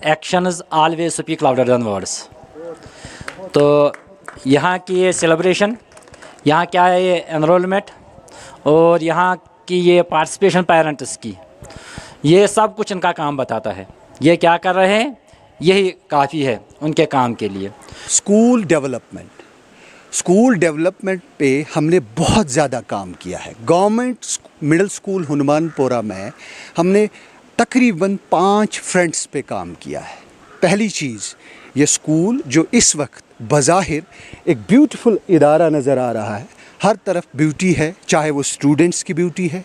actions always speak louder than words. تو یہاں کی یہ سیلیبریشن، یہاں کیا ہے یہ انرولمنٹ اور یہاں کی یہ پارٹیسپیشن پیرنٹس کی، یہ سب کچھ ان کا کام بتاتا ہے. یہ کیا کر رہے ہیں، یہی کافی ہے ان کے کام کے لیے. اسکول ڈیولپمنٹ پہ ہم نے بہت زیادہ کام کیا ہے. گورنمنٹ مڈل اسکول ہنومان پورہ میں ہم نے تقریباً 5 فرنٹس پہ کام کیا ہے. پہلی چیز، یہ اسکول جو اس وقت بظاہر ایک بیوٹیفل ادارہ نظر آ رہا ہے، ہر طرف بیوٹی ہے، چاہے وہ اسٹوڈنٹس کی بیوٹی ہے،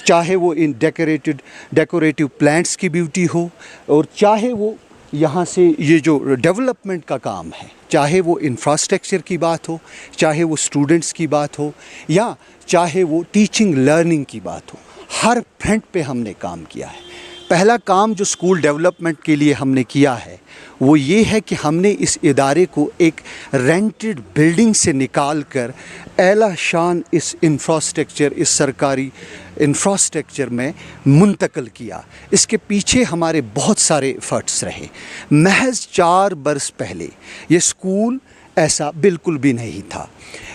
چاہے وہ ان ڈیکوریٹو پلانٹس کی بیوٹی ہو، اور چاہے وہ یہاں سے یہ جو ڈیولپمنٹ کا کام ہے، چاہے وہ انفراسٹرکچر کی بات ہو، چاہے وہ اسٹوڈنٹس کی بات ہو، یا چاہے وہ ٹیچنگ لرننگ کی بات ہو، ہر فرنٹ پہ ہم نے کام کیا ہے. پہلا کام جو اسکول ڈیولپمنٹ کے لیے ہم نے کیا ہے وہ یہ ہے کہ ہم نے اس ادارے کو ایک رینٹڈ بلڈنگ سے نکال کر اعلیٰ شان اس سرکاری انفراسٹرکچر میں منتقل کیا. اس کے پیچھے ہمارے بہت سارے ایفرٹس رہے. محض 4 برس پہلے یہ اسکول ایسا بالکل بھی نہیں تھا.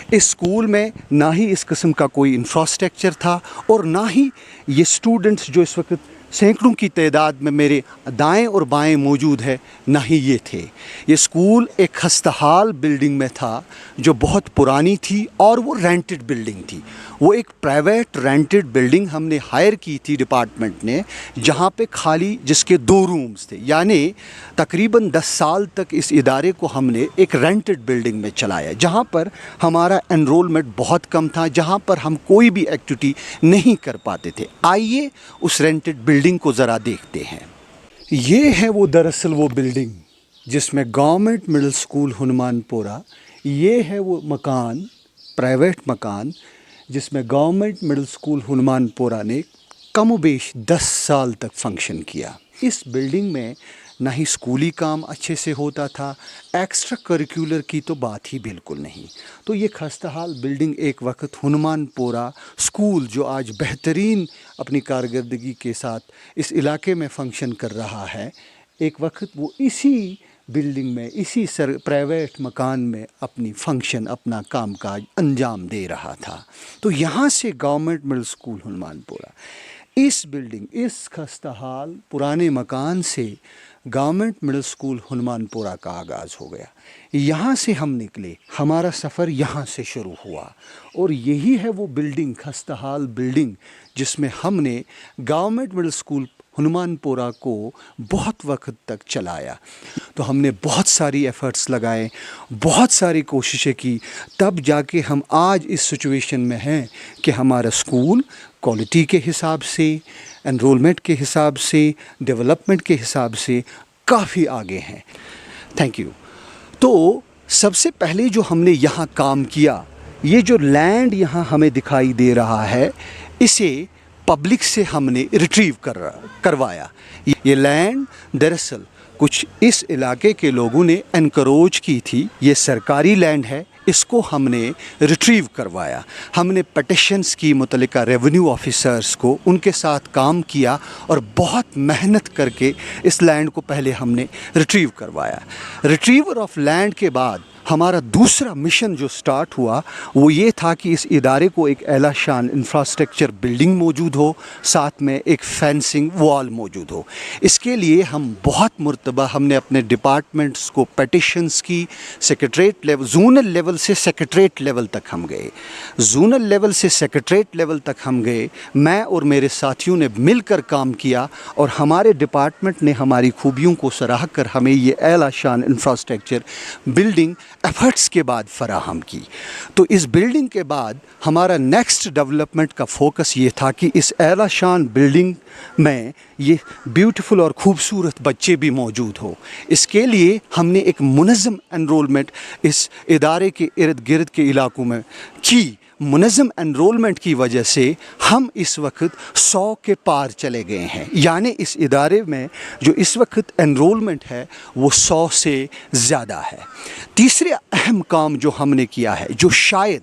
اس اسکول میں نہ ہی اس قسم کا کوئی انفراسٹرکچر تھا، اور نہ ہی یہ اسٹوڈنٹس جو اس وقت سینکڑوں کی تعداد میں میرے دائیں اور بائیں موجود ہے، نہ ہی یہ تھے. یہ اسکول ایک خستہ حال بلڈنگ میں تھا جو بہت پرانی تھی، اور وہ رینٹڈ بلڈنگ تھی. وہ ایک پرائیویٹ رینٹڈ بلڈنگ ہم نے ہائر کی تھی ڈپارٹمنٹ نے، جہاں پہ خالی جس کے 2 رومز تھے. یعنی تقریباً 10 سال تک اس ادارے کو ہم نے ایک رینٹڈ بلڈنگ میں چلایا، جہاں پر ہمارا انرولمنٹ بہت کم تھا، جہاں پر ہم کوئی بھی ایکٹیویٹی نہیں کر پاتے تھے. آئیے اس رینٹڈ بلڈنگ کو ذرا دیکھتے ہیں. یہ ہے وہ دراصل وہ بلڈنگ جس میں گورنمنٹ مڈل اسکول ہنومان پورہ، یہ ہے وہ مکان، پرائیویٹ مکان، جس میں گورنمنٹ مڈل اسکول ہنومان پورہ نے کم و بیش 10 سال تک فنکشن کیا. اس بلڈنگ میں نہ ہی اسکولی کام اچھے سے ہوتا تھا، ایکسٹرا کریکولر کی تو بات ہی بالکل نہیں. تو یہ خستہ حال بلڈنگ ایک وقت ہنومان پورہ اسکول جو آج بہترین اپنی کارکردگی کے ساتھ اس علاقے میں فنکشن کر رہا ہے، ایک وقت وہ اسی بلڈنگ میں، اسی پرائیویٹ مکان میں اپنی فنکشن، اپنا کام کاج انجام دے رہا تھا. تو یہاں سے گورنمنٹ مڈل اسکول ہنومان پورہ، اس بلڈنگ، اس خستہ حال پرانے مکان سے گورنمنٹ مڈل اسکول ہنومان پورہ کا آغاز ہو گیا. یہاں سے ہم نکلے، ہمارا سفر یہاں سے شروع ہوا، اور یہی ہے وہ بلڈنگ، خستہ حال بلڈنگ، جس میں ہم نے گورنمنٹ مڈل اسکول ہنومان پورہ کو بہت وقت تک چلایا. تو ہم نے بہت ساری ایفرٹس لگائے، بہت ساری کوششیں کی، تب جا کے ہم آج اس سچویشن میں ہیں کہ ہمارا اسکول کوالٹی کے حساب سے، انرولمنٹ کے حساب سے، ڈیولپمنٹ کے حساب سے کافی آگے ہیں. Thank you. تو سب سے پہلے جو ہم نے یہاں کام کیا، یہ جو لینڈ یہاں ہمیں دکھائی دے رہا ہے، اسے پبلک سے ہم نے ریٹریو کروایا. یہ لینڈ دراصل کچھ اس علاقے کے لوگوں نے انکروچ کی تھی. یہ سرکاری لینڈ ہے، اس کو ہم نے ریٹریو کروایا. ہم نے پٹیشنز کی متعلقہ ریونیو آفیسرز کو، ان کے ساتھ کام کیا، اور بہت محنت کر کے اس لینڈ کو پہلے ہم نے ریٹریو کروایا. ریٹریور آف لینڈ کے بعد ہمارا دوسرا مشن جو سٹارٹ ہوا وہ یہ تھا کہ اس ادارے کو ایک اعلیٰ شان انفراسٹرکچر بلڈنگ موجود ہو، ساتھ میں ایک فینسنگ وال موجود ہو. اس کے لیے ہم بہت مرتبہ ہم نے اپنے ڈپارٹمنٹس کو پیٹیشنز کی، سیکریٹریٹ لیول، زونل لیول سے سیکریٹریٹ لیول تک ہم گئے، زونل لیول سے سیکریٹریٹ لیول تک ہم گئے. میں اور میرے ساتھیوں نے مل کر کام کیا، اور ہمارے ڈپارٹمنٹ نے ہماری خوبیوں کو سراہ کر ہمیں یہ اعلیٰ شان انفراسٹرکچر بلڈنگ ایفرٹس کے بعد فراہم کی. تو اس بلڈنگ کے بعد ہمارا نیکسٹ ڈیولپمنٹ کا فوکس یہ تھا کہ اس اعلیٰ شان بلڈنگ میں یہ بیوٹیفل اور خوبصورت بچے بھی موجود ہو. اس کے لیے ہم نے ایک منظم انرولمنٹ اس ادارے کے ارد گرد کے علاقوں میں کی. منظم انرولمنٹ کی وجہ سے ہم اس وقت 100 کے پار چلے گئے ہیں. یعنی اس ادارے میں جو اس وقت انرولمنٹ ہے وہ 100 سے زیادہ ہے. تیسرے اہم کام جو ہم نے کیا ہے، جو شاید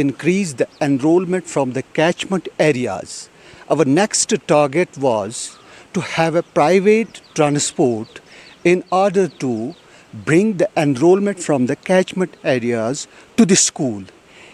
increase the enrollment from the catchment areas, our next target was to have a private transport in order to bring the enrollment from the catchment areas to the school.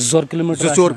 4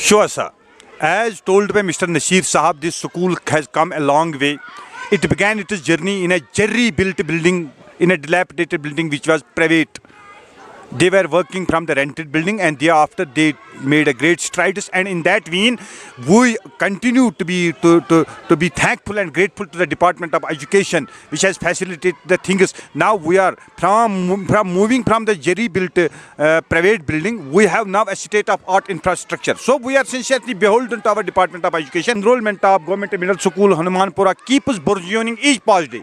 Sure, sir. As told by Mr. Nasir Sahab, this school has come a long way. It began its journey in a jerry-built building, in a dilapidated building which was private. They were working from the rented building and thereafter they made a great strides, and in that vein we continue to be thankful and grateful to the Department of Education which has facilitated the things. Now we are from moving from the jerry built private building, we have now a state of art infrastructure. So we are sincerely beholden to our Department of Education. Enrollment of Government Middle School Hanumanpura keeps burgeoning each past day.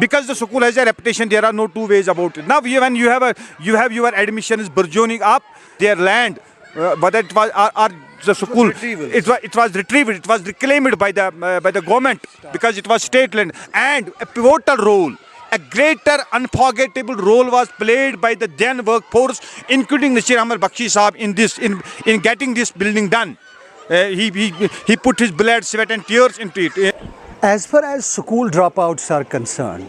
Because the school has a reputation, there are no two ways about it. Now, when you have your admission is burgeoning up, their land, whether it was or the school, it was retrieved, it was reclaimed by the government because it was state land, and a pivotal role, a greater unforgettable role was played by the then workforce, including Nasir Ahmed Bakshi Sahab in getting this building done. He put his blood, sweat, and tears into it. As far as school dropouts are concerned,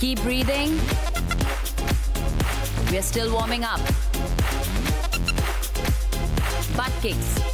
Keep breathing. We are still warming up. Butt kicks.